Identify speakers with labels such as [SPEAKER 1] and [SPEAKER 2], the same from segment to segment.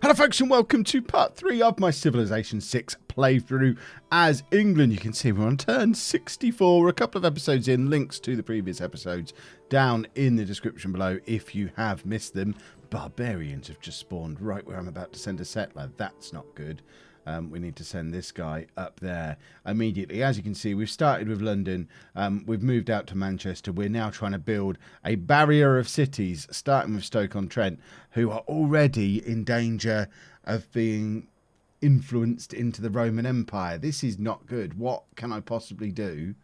[SPEAKER 1] Hello folks and welcome to part 3 of my Civilization 6 playthrough as England. You can see we're on turn 64. We're a couple of episodes in. Links to the previous episodes down in the description below if you have missed them. Barbarians have just spawned right where I'm about to send a settler. That's not good. We need to send this guy up there immediately. As you can see, we've started with London. We've moved out to Manchester. We're now trying to build a barrier of cities, starting with Stoke-on-Trent, who are already in danger of being influenced into the Roman Empire. This is not good. What can I possibly do?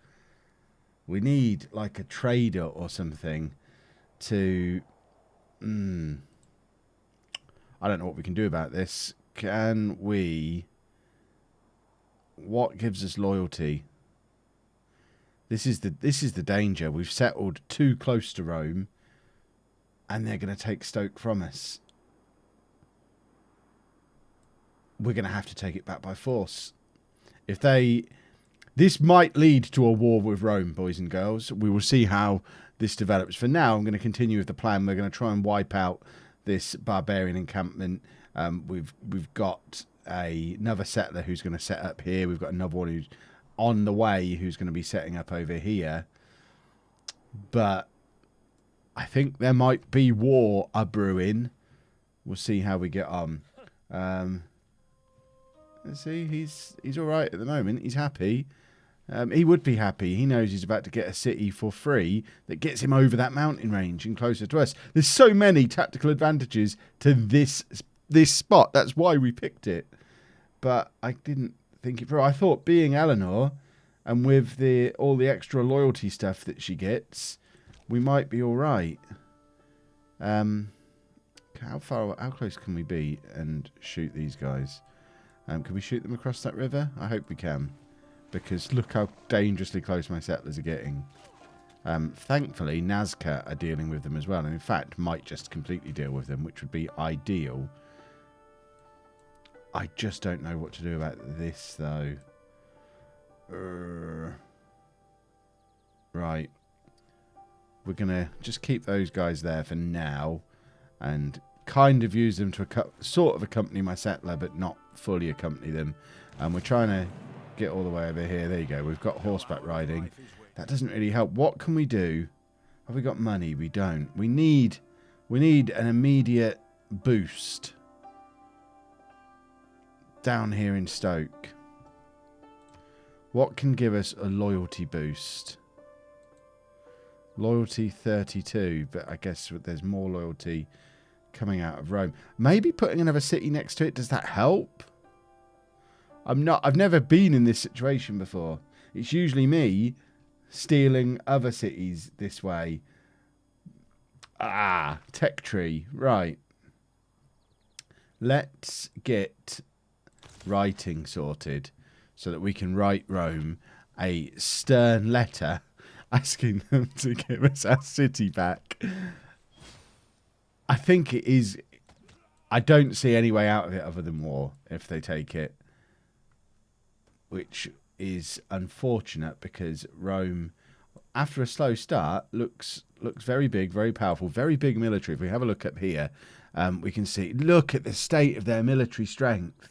[SPEAKER 1] We need like a trader or something to... I don't know what we can do about this. Can we... What gives us loyalty? This is the danger. We've settled too close to Rome, and they're going to take Stoke from us. We're going to have to take it back by force. This might lead to a war with Rome, boys and girls. We will see how this develops. For now, I'm going to continue with the plan. We're going to try and wipe out this barbarian encampment. We've got another settler who's going to set up here. We've got another one who's on the way who's going to be setting up over here. But I think there might be war a-brewing. We'll see how we get on. Let's see. He's all right at the moment. He's happy. He would be happy. He knows he's about to get a city for free that gets him over that mountain range and closer to us. There's so many tactical advantages to this spot. That's why we picked it. But I didn't think it through. I thought being Eleanor and with all the extra loyalty stuff that she gets, we might be all right. How close can we be and shoot these guys? Can we shoot them across that river? I hope we can. Because look how dangerously close my settlers are getting. Thankfully, Nazca are dealing with them as well. And in fact, might just completely deal with them, which would be ideal. I just don't know what to do about this, though. Right. We're going to just keep those guys there for now. And kind of use them to sort of accompany my settler, but not fully accompany them. And we're trying to get all the way over here. There you go. We've got horseback riding. That doesn't really help. What can we do? Have we got money? We don't. We need an immediate boost down here in Stoke. What can give us a loyalty boost? Loyalty 32, but I guess there's more loyalty coming out of Rome. Maybe putting another city next to it, does that help? I've never been in this situation before. It's usually me stealing other cities this way. Tech tree. Right. Let's get writing sorted so that we can write Rome a stern letter asking them to give us our city back. I think it is... I don't see any way out of it other than war if they take it. Which is unfortunate because Rome, after a slow start, looks very big, very powerful, very big military. If we have a look up here, we can see, look at the state of their military strength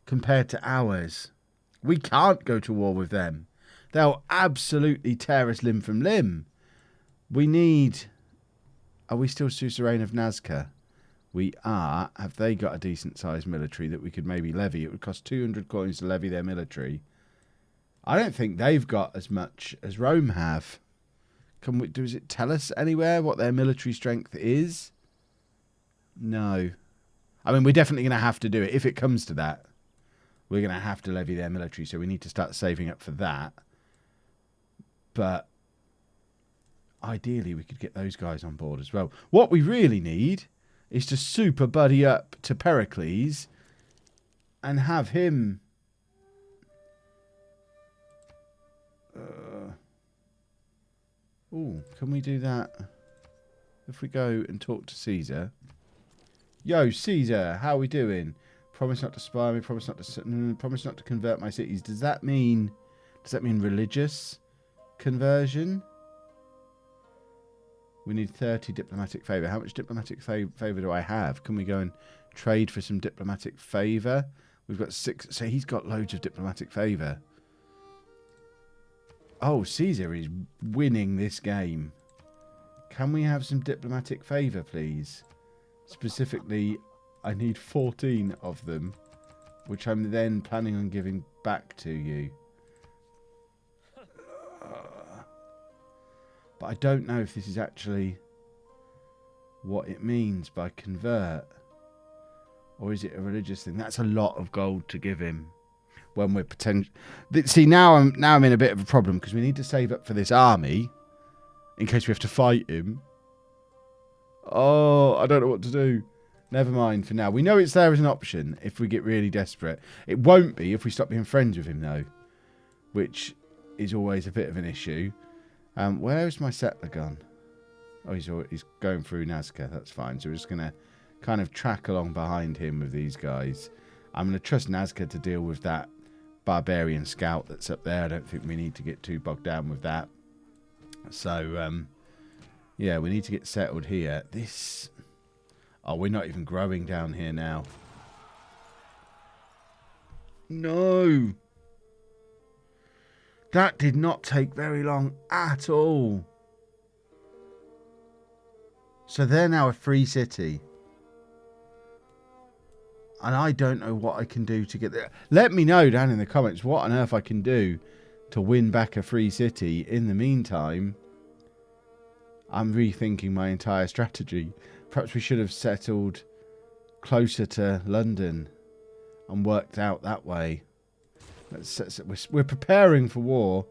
[SPEAKER 1] compared to ours. We can't go to war with them. They'll absolutely tear us limb from limb. We need... Are we still suzerain of Nazca? We are. Have they got a decent-sized military that we could maybe levy? It would cost 200 coins to levy their military. I don't think they've got as much as Rome have. Does it tell us anywhere what their military strength is? No. I mean, we're definitely going to have to do it. If it comes to that, we're going to have to levy their military, so we need to start saving up for that. But ideally, we could get those guys on board as well. What we really need is to super buddy up to Pericles and have him... can we do that? If we go and talk to Caesar. Yo, Caesar, how are we doing? Promise not to spy me, promise not to convert my cities. Does that mean religious conversion? We need 30 diplomatic favour. How much diplomatic favour do I have? Can we go and Trade for some diplomatic favour. We've got 6. So he's got loads of diplomatic favour. Oh, Caesar is winning this game. Can we have some diplomatic favour, please? Specifically, I need 14 of them, which I'm then planning on giving back to you. But I don't know if this is actually what it means by convert. Or is it a religious thing? That's a lot of gold to give him. When we're potential. See, now I'm in a bit of a problem because we need to save up for this army in case we have to fight him. Oh, I don't know what to do. Never mind for now. We know it's there as an option if we get really desperate. It won't be if we stop being friends with him though, which is always a bit of an issue. Where's my settler gone? Oh, he's going through Nazca. That's fine. So we're just gonna kind of track along behind him with these guys. I'm gonna trust Nazca to deal with that barbarian scout that's up there. I don't think we need to get too bogged down with that. So, yeah, we need to get settled here. This... Oh, we're not even growing down here now. No! That did not take very long at all. So they're now a free city. And I don't know what I can do to get there. Let me know down in the comments what on earth I can do to win back a free city. In the meantime, I'm rethinking my entire strategy. Perhaps we should have settled closer to London and worked out that way. We're preparing for war.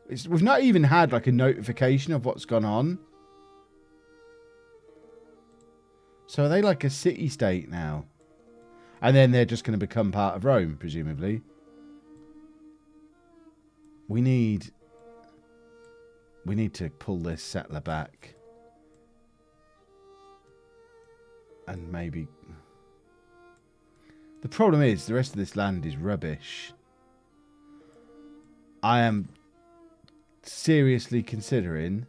[SPEAKER 1] We've not even had like a notification of what's gone on. So are they like a city-state now? And then they're just going to become part of Rome, presumably. We need to pull this settler back. And maybe... The problem is, the rest of this land is rubbish. I am seriously considering...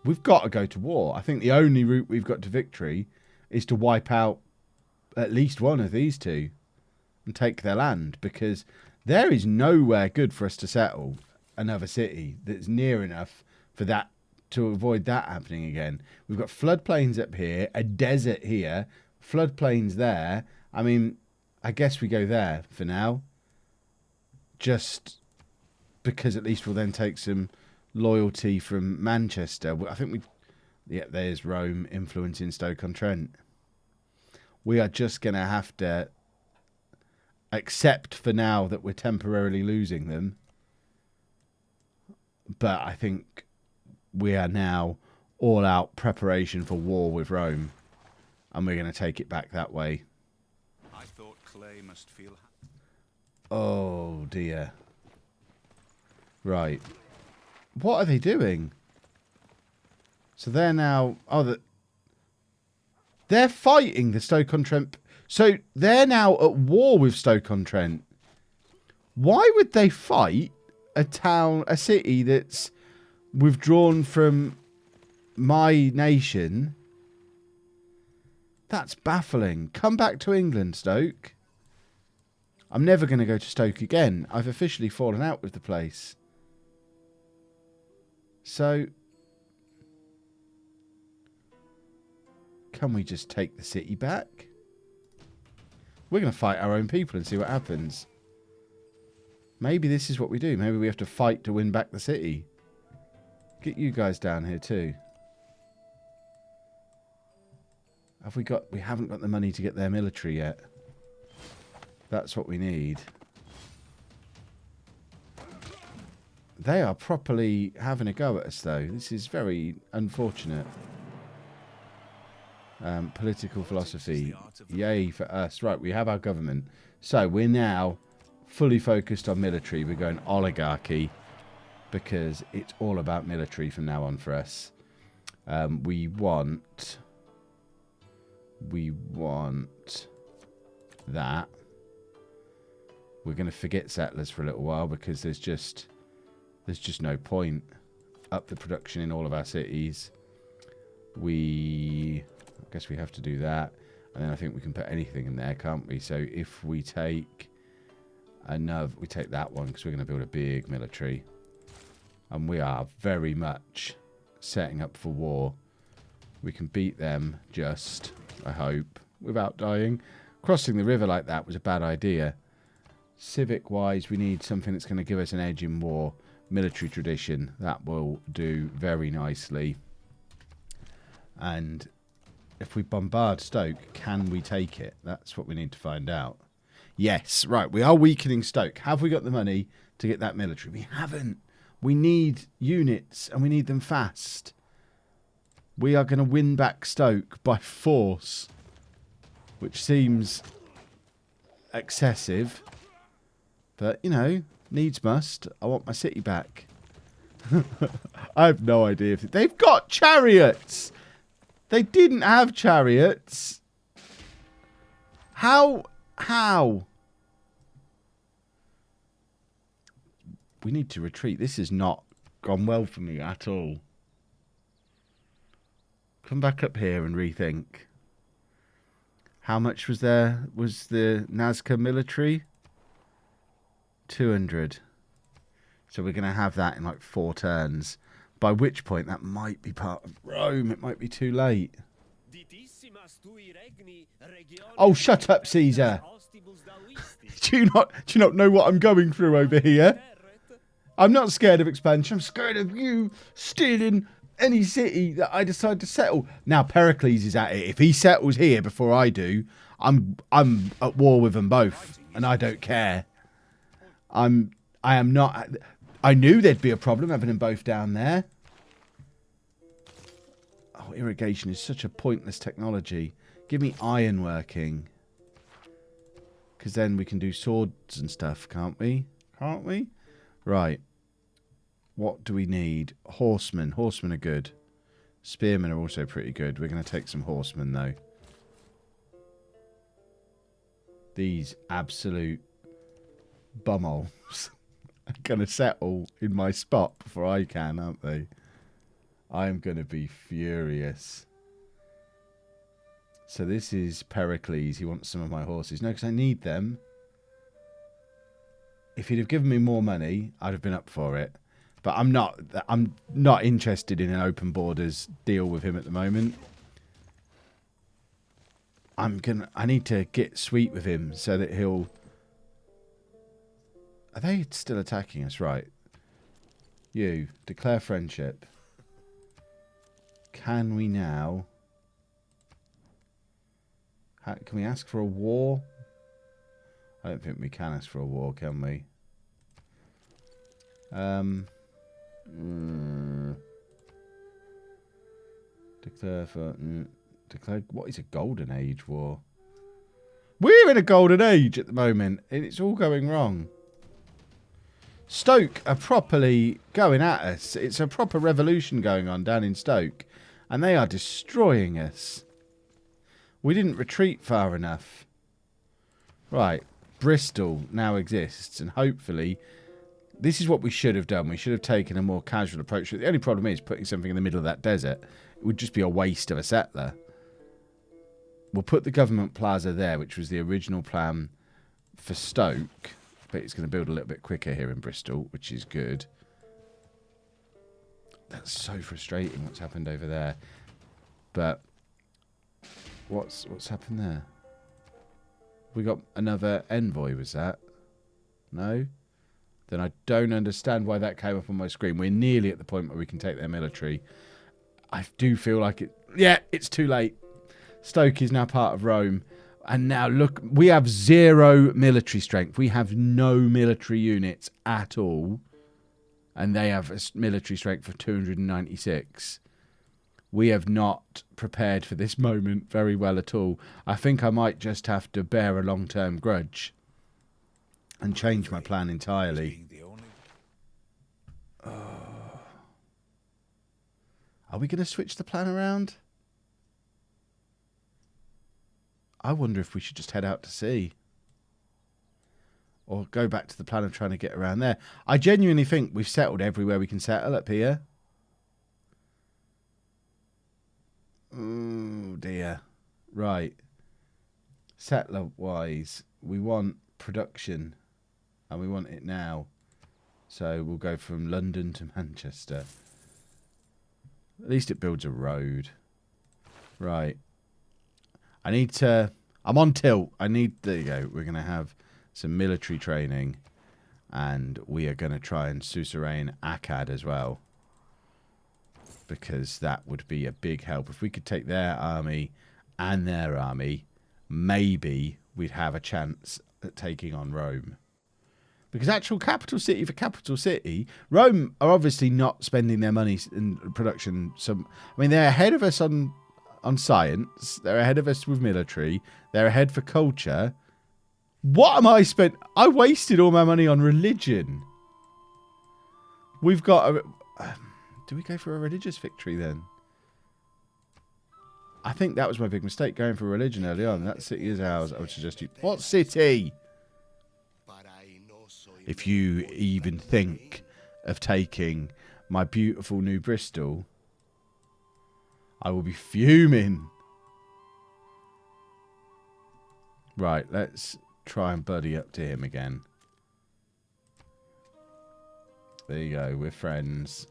[SPEAKER 1] We've got to go to war. I think the only route we've got to victory is to wipe out at least one of these two and take their land, because there is nowhere good for us to settle another city that's near enough for that to avoid that happening again. We've got floodplains up here, a desert here, floodplains there. I mean, I guess we go there for now, just because at least we'll then take some loyalty from Manchester. I think we... Yeah, there's Rome influencing Stoke-on-Trent. We are just going to have to accept for now that we're temporarily losing them. But I think we are now all out preparation for war with Rome. And we're going to take it back that way.
[SPEAKER 2] I thought Clay must feel...
[SPEAKER 1] Oh, dear. Right. What are they doing? So they're now... Oh, they're fighting the Stoke-on-Trent. So they're now at war with Stoke-on-Trent. Why would they fight a city that's withdrawn from my nation? That's baffling. Come back to England, Stoke. I'm never going to go to Stoke again. I've officially fallen out with the place. So, can we just take the city back? We're going to fight our own people and see what happens. Maybe this is what we do. Maybe we have to fight to win back the city. Get you guys down here too. We haven't got the money to get their military yet. That's what we need. They are properly having a go at us, though. This is very unfortunate. Political philosophy. Yay for us. Right, we have our government. So we're now fully focused on military. We're going oligarchy because it's all about military from now on for us. We want that. We're going to forget settlers for a little while because there's just no point. Up the production in all of our cities. I guess we have to do that. And then I think we can put anything in there, can't we? So if we take we take that one because we're going to build a big military. And we are very much setting up for war. We can beat them just, I hope, without dying. Crossing the river like that was a bad idea. Civic-wise, we need something that's going to give us an edge in war. Military tradition, that will do very nicely. And if we bombard Stoke, can we take it? That's what we need to find out. Yes, right, we are weakening Stoke. Have we got the money to get that military? We haven't. We need units, and we need them fast. We are going to win back Stoke by force, which seems excessive. But, you know, needs must. I want my city back. I have no idea if they've got chariots. They didn't have chariots. How? We need to retreat. This has not gone well for me at all. Come back up here and rethink. How much was there? Was the Nazca military? 200. So we're going to have that in like 4 turns. By which point that might be part of Rome. It might be too late. Oh, shut up, Caesar. Do you not know what I'm going through over here? I'm not scared of expansion. I'm scared of you stealing any city that I decide to settle. Now Pericles is at it. If he settles here before I do, I'm at war with them both, and I don't care. I am not. I knew there'd be a problem having them both down there. Oh, irrigation is such a pointless technology. Give me ironworking, because then we can do swords and stuff, can't we? Can't we? Right. What do we need? Horsemen. Horsemen are good. Spearmen are also pretty good. We're going to take some horsemen, though. These absolute bumholes are going to settle in my spot before I can, aren't they? I'm going to be furious. So this is Pericles. He wants some of my horses. No, because I need them. If he'd have given me more money, I'd have been up for it. But I'm not interested in an open borders deal with him at the moment. I need to get sweet with him so that he'll... Are they still attacking us? Right. You, declare friendship. Can we now... Can we ask for a war? I don't think we can ask for a war, can we? Declare what is a golden age war? We're in a golden age at the moment, and it's all going wrong. Stoke are properly going at us. It's a proper revolution going on down in Stoke, and they are destroying us. We didn't retreat far enough. Right, Bristol now exists, and hopefully... This is what we should have done. We should have taken a more casual approach. The only problem is putting something in the middle of that desert. It would just be a waste of a settler. We'll put the government plaza there, which was the original plan for Stoke. But it's going to build a little bit quicker here in Bristol, which is good. That's so frustrating what's happened over there. But what's happened there? We got another envoy, was that? No? Then I don't understand why that came up on my screen. We're nearly at the point where we can take their military. I do feel like it... Yeah, it's too late. Stoke is now part of Rome. And now, look, we have 0 military strength. We have no military units at all. And they have a military strength of 296. We have not prepared for this moment very well at all. I think I might just have to bear a long-term grudge. And change my plan entirely. Are we going to switch the plan around? I wonder if we should just head out to sea. Or go back to the plan of trying to get around there. I genuinely think we've settled everywhere we can settle up here. Oh, dear. Right. Settler-wise, we want production, and we want it now. So we'll go from London to Manchester. At least it builds a road. Right. I need to... I'm on tilt. I need... There you go. We're going to have some military training. And we are going to try and suzerain Akkad as well. Because that would be a big help. If we could take their army and their army, maybe we'd have a chance at taking on Rome. Because actual capital city for capital city, Rome are obviously not spending their money in production. I mean, they're ahead of us on science. They're ahead of us with military. They're ahead for culture. What am I spent? I wasted all my money on religion. We've got a... do we go for a religious victory then? I think that was my big mistake, going for religion early on. That city is ours. I would suggest you... What city? If you even think of taking my beautiful new Bristol, I will be fuming. Right, let's try and buddy up to him again. There you go, we're friends.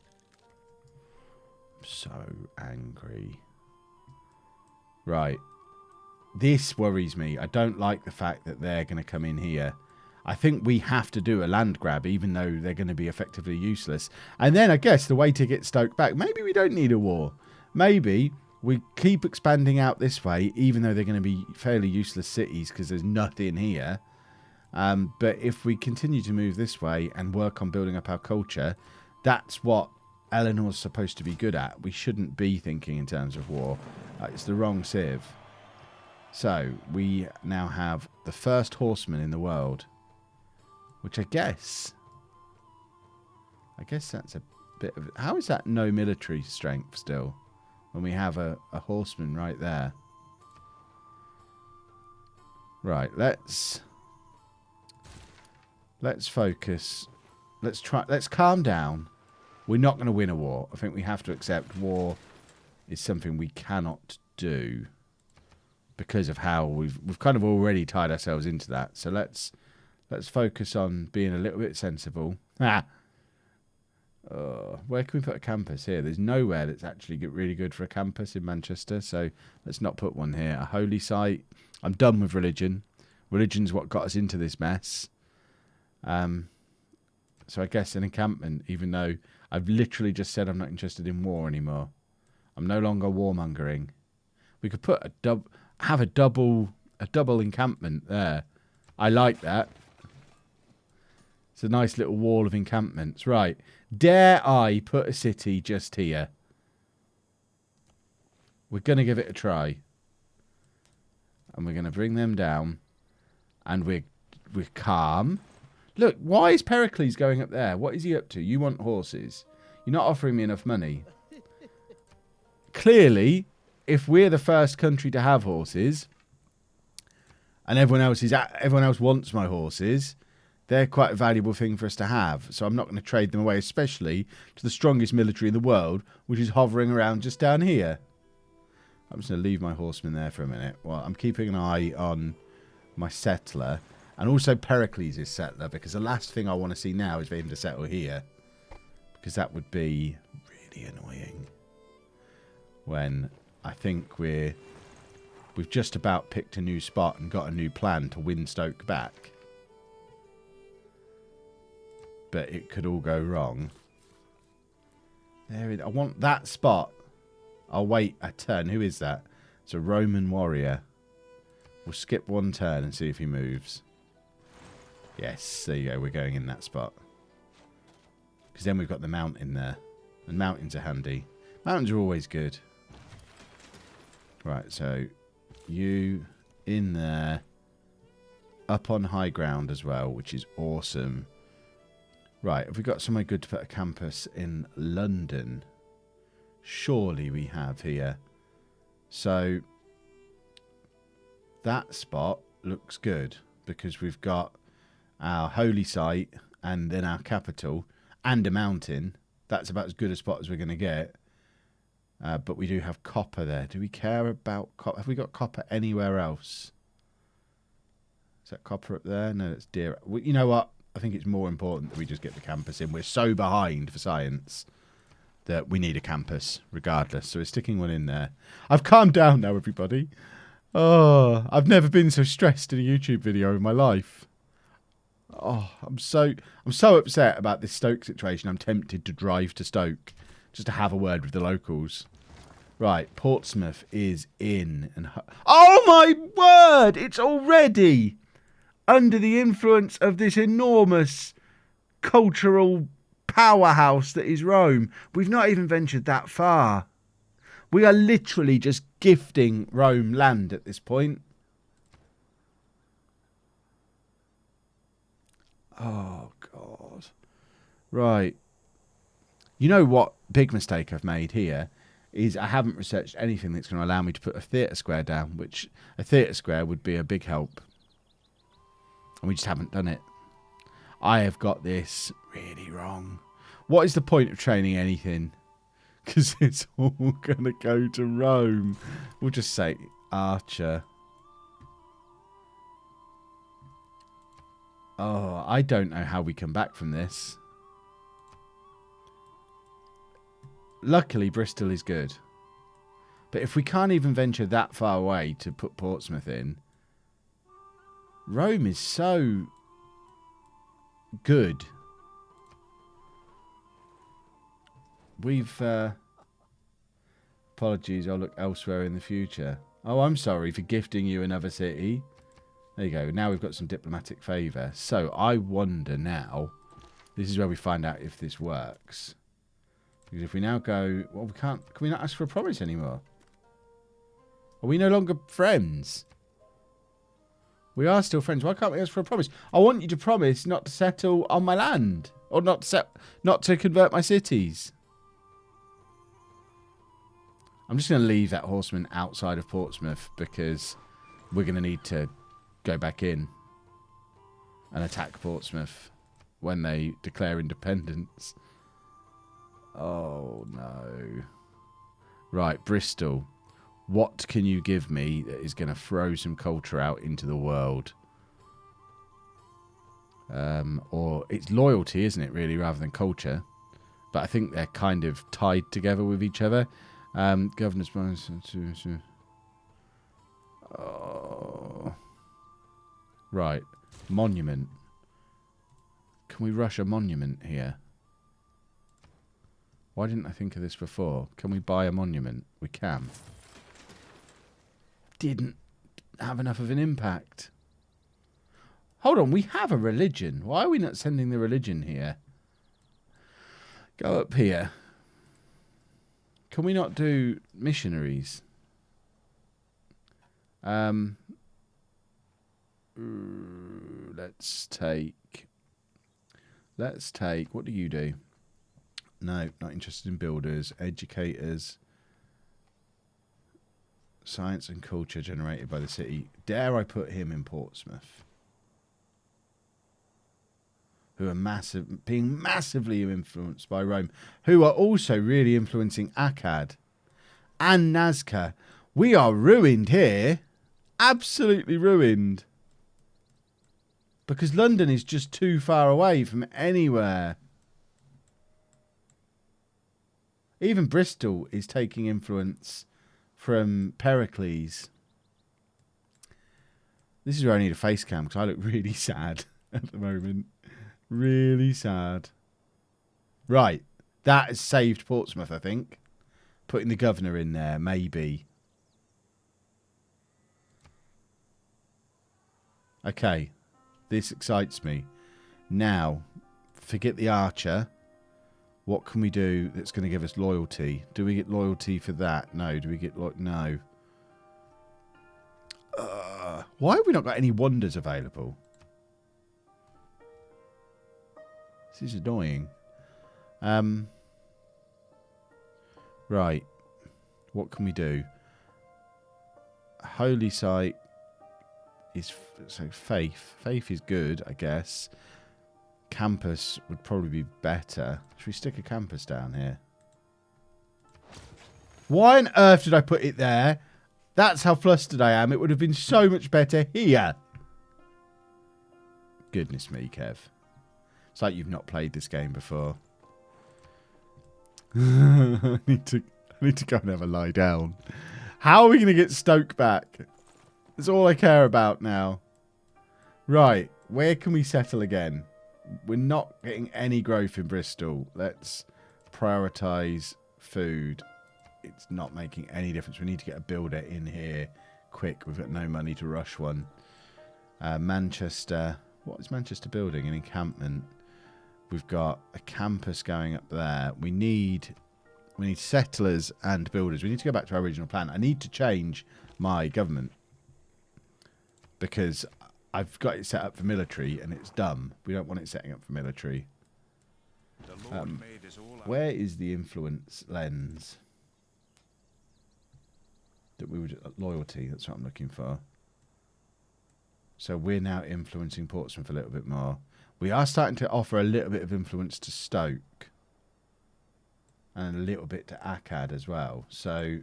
[SPEAKER 1] I'm so angry. Right. This worries me. I don't like the fact that they're going to come in here. I think we have to do a land grab, even though they're going to be effectively useless. And then I guess the way to get Stoke back, maybe we don't need a war. Maybe we keep expanding out this way, even though they're going to be fairly useless cities because there's nothing here. But if we continue to move this way and work on building up our culture, that's what Eleanor's supposed to be good at. We shouldn't be thinking in terms of war. It's the wrong civ. So we now have the first horseman in the world. Which I guess that's a bit of... How is that no military strength still? When we have a horseman right there. Right, let's focus. Let's calm down. We're not going to win a war. I think we have to accept war is something we cannot do. Because of how we've kind of already tied ourselves into that. So let's focus on being a little bit sensible. Where can we put a campus here? There's nowhere that's actually really good for a campus in Manchester, so let's not put one here. A holy site. I'm done with religion. Religion's what got us into this mess. So I guess an encampment, even though I've literally just said I'm not interested in war anymore. I'm no longer warmongering. We could put have a double encampment there. I like that. It's a nice little wall of encampments. Right. Dare I put a city just here? We're going to give it a try. And we're going to bring them down. And we're calm. Look, why is Pericles going up there? What is he up to? You want horses. You're not offering me enough money. Clearly, if we're the first country to have horses, and everyone else wants my horses, they're quite a valuable thing for us to have. So I'm not going to trade them away, especially to the strongest military in the world, which is hovering around just down here. I'm just going to leave my horseman there for a minute. Well, I'm keeping an eye on my settler. And also Pericles is settler, because the last thing I want to see now is for him to settle here. Because that would be really annoying. When I think we've just about picked a new spot and got a new plan to win Stoke back. But it could all go wrong. I want that spot. I'll wait a turn. Who is that? It's a Roman warrior. We'll skip one turn and see if he moves. Yes, there you go. We're going in that spot. Because then we've got the mountain there. And mountains are handy. Mountains are always good. Right, so you in there. Up on high ground as well, which is awesome. Right, have we got somewhere good to put a campus in London? Surely we have here. So that spot looks good because we've got our holy site and then our capital and a mountain. That's about as good a spot as we're going to get. But we do have copper there. Do we care about copper? Have we got copper anywhere else? Is that copper up there? No, that's deer. Well, you know what? I think it's more important that we just get the campus in. We're so behind for science that we need a campus regardless. So we're sticking one in there. I've calmed down now, everybody. Oh, I've never been so stressed in a YouTube video in my life. Oh, I'm so upset about this Stoke situation. I'm tempted to drive to Stoke just to have a word with the locals. Right, Portsmouth is in. And oh my word! It's already under the influence of this enormous cultural powerhouse that is Rome. We've not even ventured that far. We are literally just gifting Rome land at this point. Oh, God. Right. You know what big mistake I've made here is I haven't researched anything that's going to allow me to put a theatre square down, which a theatre square would be a big help. And we just haven't done it. I have got this really wrong. What is the point of training anything? Because it's all going to go to Rome. We'll just say Archer. Oh, I don't know how we come back from this. Luckily, Bristol is good. But if we can't even venture that far away to put Portsmouth in, Rome is so good. We've... apologies, I'll look elsewhere in the future. Oh, I'm sorry for gifting you another city. There you go. Now we've got some diplomatic favour. So I wonder now... This is where we find out if this works. Because if we now go... Well, we can't... Can we not ask for a promise anymore? Are we no longer friends? We are still friends. Why can't we ask for a promise? I want you to promise not to settle on my land. Or not to convert my cities. I'm just going to leave that horseman outside of Portsmouth because we're going to need to go back in and attack Portsmouth when they declare independence. Oh, no. Right, Bristol. What can you give me that is going to throw some culture out into the world? Or it's loyalty, isn't it, really, rather than culture? But I think they're kind of tied together with each other. Governor's... Oh. Right. Monument. Can we rush a monument here? Why didn't I think of this before? Can we buy a monument? We can. Didn't have enough of an impact. Hold on, we have a religion. Why are we not sending the religion here? Go up here. Can we not do missionaries? Let's take... What do you do? No, not interested in builders. Educators. Science and culture generated by the city. Dare I put him in Portsmouth? Who are being massively influenced by Rome. Who are also really influencing Akkad and Nazca. We are ruined here. Absolutely ruined. Because London is just too far away from anywhere. Even Bristol is taking influence from Pericles. This is where I need a face cam because I look really sad at the moment. Really sad. Right. That has saved Portsmouth, I think. Putting the governor in there, maybe. Okay. This excites me. Now, forget the archer. What can we do that's going to give us loyalty? Do we get loyalty for that? No. Do we get... No. Why have we not got any wonders available? This is annoying. Right. What can we do? Holy site is... So faith. Faith is good, I guess. Campus would probably be better. Should we stick a campus down here? Why on earth did I put it there? That's how flustered I am. It would have been so much better here. Goodness me, Kev. It's like you've not played this game before. I need to go and have a lie down. How are we going to get Stoke back? That's all I care about now. Right. Where can we settle again? We're not getting any growth in Bristol. Let's prioritise food. It's not making any difference. We need to get a builder in here quick. We've got no money to rush one. Manchester. What is Manchester building? An encampment. We've got a campus going up there. We need settlers and builders. We need to go back to our original plan. I need to change my government because I've got it set up for military and it's dumb. We don't want it setting up for military. Where is the influence lens that we would loyalty? That's what I'm looking for. So we're now influencing Portsmouth a little bit more. We are starting to offer a little bit of influence to Stoke and a little bit to Akkad as well. So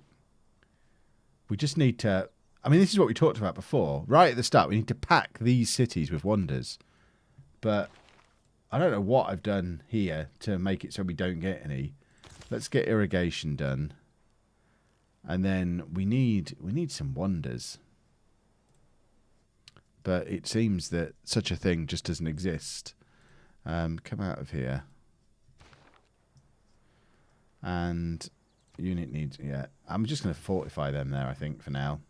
[SPEAKER 1] we just need to... I mean, this is what we talked about before. Right at the start, we need to pack these cities with wonders. But I don't know what I've done here to make it so we don't get any. Let's get irrigation done. And then we need some wonders. But it seems that such a thing just doesn't exist. Come out of here. And unit needs... Yeah, I'm just going to fortify them there, I think, for now.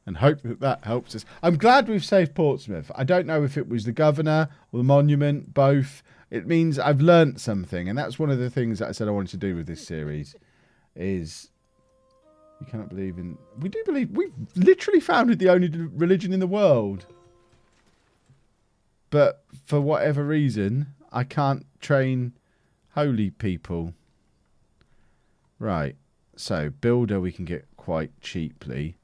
[SPEAKER 1] And hope that that helps us. I'm glad we've saved Portsmouth. I don't know if it was the governor or the monument, both. It means I've learnt something. And that's one of the things that I said I wanted to do with this series. Is... You cannot believe in... We do believe... We've literally founded the only religion in the world. But for whatever reason, I can't train holy people. Right. So, builder we can get quite cheaply.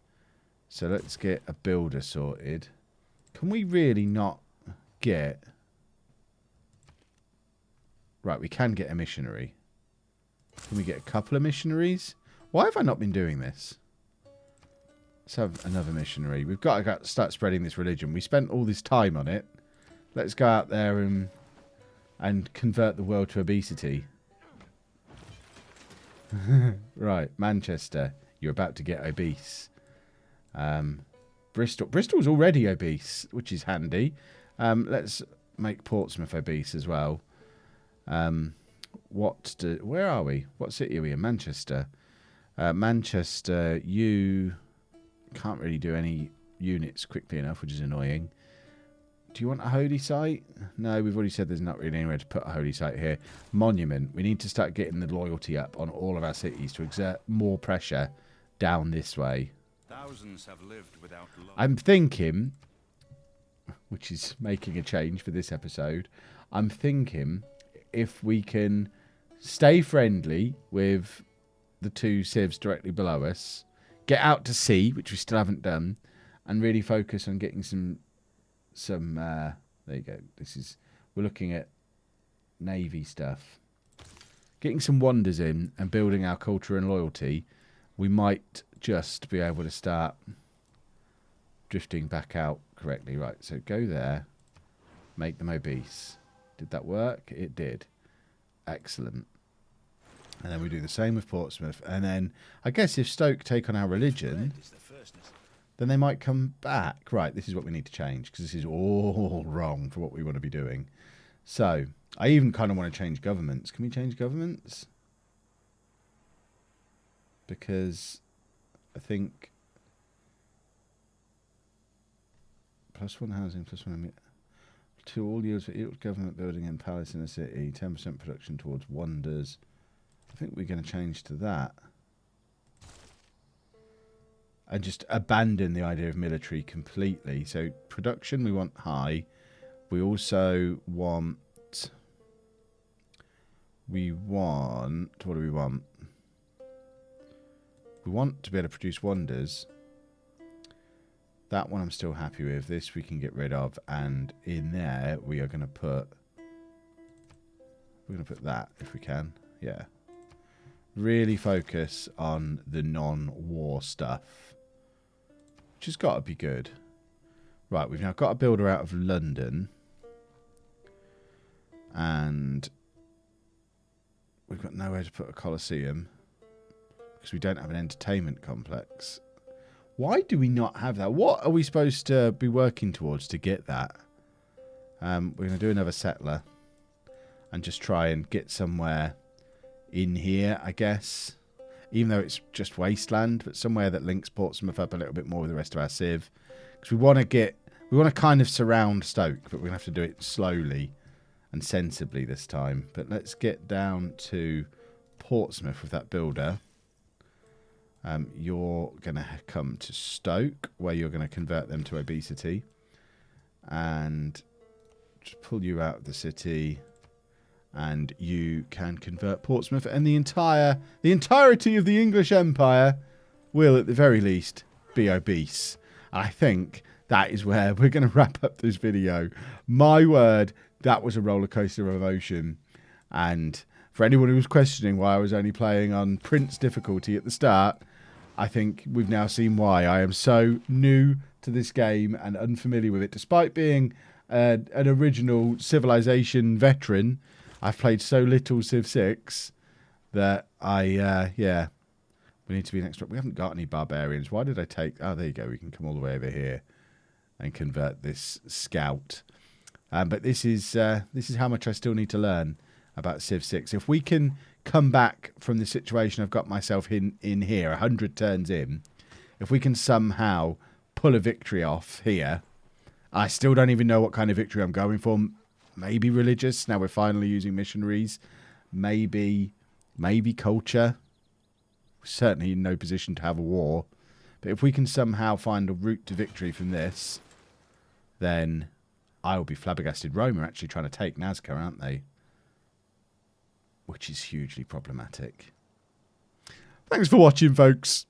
[SPEAKER 1] So, let's get a builder sorted. Can we really not get... Right, we can get a missionary. Can we get a couple of missionaries? Why have I not been doing this? Let's have another missionary. We've got to start spreading this religion. We spent all this time on it. Let's go out there and convert the world to obesity. Right, Manchester. You're about to get obese. Bristol's already obese, which is handy. Let's make Portsmouth obese as well. Where are we? What city are we in? Manchester. Manchester, you can't really do any units quickly enough, which is annoying. Do you want a holy site? No, we've already said there's not really anywhere to put a holy site here. Monument. We need to start getting the loyalty up on all of our cities to exert more pressure down this way.
[SPEAKER 2] Thousands have lived without love.
[SPEAKER 1] I'm thinking, which is making a change for this episode, I'm thinking if we can stay friendly with the two civs directly below us, get out to sea, which we still haven't done, and really focus on getting some there you go. We're looking at navy stuff. Getting some wonders in and building our culture and loyalty, we might just be able to start drifting back out correctly. Right, so go there, make them obese. Did that work? It did. Excellent. And then we do the same with Portsmouth. And then I guess if Stoke take on our religion, then they might come back. Right, this is what we need to change because this is all wrong for what we want to be doing. So I even kind of want to change governments. Can we change governments? Because I think +1 housing, +1 to all yields for each government building and palace in the city, 10% production towards wonders. I think we're going to change to that. And just abandon the idea of military completely. So production we want high. We also want... what do we want? We want to be able to produce wonders. That one I'm still happy with. This we can get rid of. And in there we are going to put... We're going to put that if we can. Yeah. Really focus on the non-war stuff, which has got to be good. Right, we've now got a builder out of London. And we've got nowhere to put a Colosseum because we don't have an entertainment complex. Why do we not have that? What are we supposed to be working towards to get that? We're going to do another settler and just try and get somewhere in here, I guess. Even though it's just wasteland, but somewhere that links Portsmouth up a little bit more with the rest of our civ. Because we want to kind of surround Stoke, but we're going to have to do it slowly and sensibly this time. But let's get down to Portsmouth with that builder. You're going to come to Stoke, where you're going to convert them to obesity. And just pull you out of the city. And you can convert Portsmouth. And the entirety of the English Empire will, at the very least, be obese. I think that is where we're going to wrap up this video. My word, that was a roller coaster of emotion. And for anyone who was questioning why I was only playing on Prince difficulty at the start, I think we've now seen why. I am so new to this game and unfamiliar with it. Despite being an original Civilization veteran, I've played so little Civ 6 that yeah, we need to be next up. We haven't got any barbarians. Why did I take... Oh, there you go. We can come all the way over here and convert this scout. But this is how much I still need to learn about Civ 6. If we can come back from the situation I've got myself in here, 100 turns in, if we can somehow pull a victory off here, I still don't even know what kind of victory I'm going for. Maybe religious. Now we're finally using missionaries. Maybe culture. We're certainly in no position to have a war. But if we can somehow find a route to victory from this, then I will be flabbergasted. Rome are actually trying to take Nazca, aren't they? Which is hugely problematic. Thanks for watching, folks.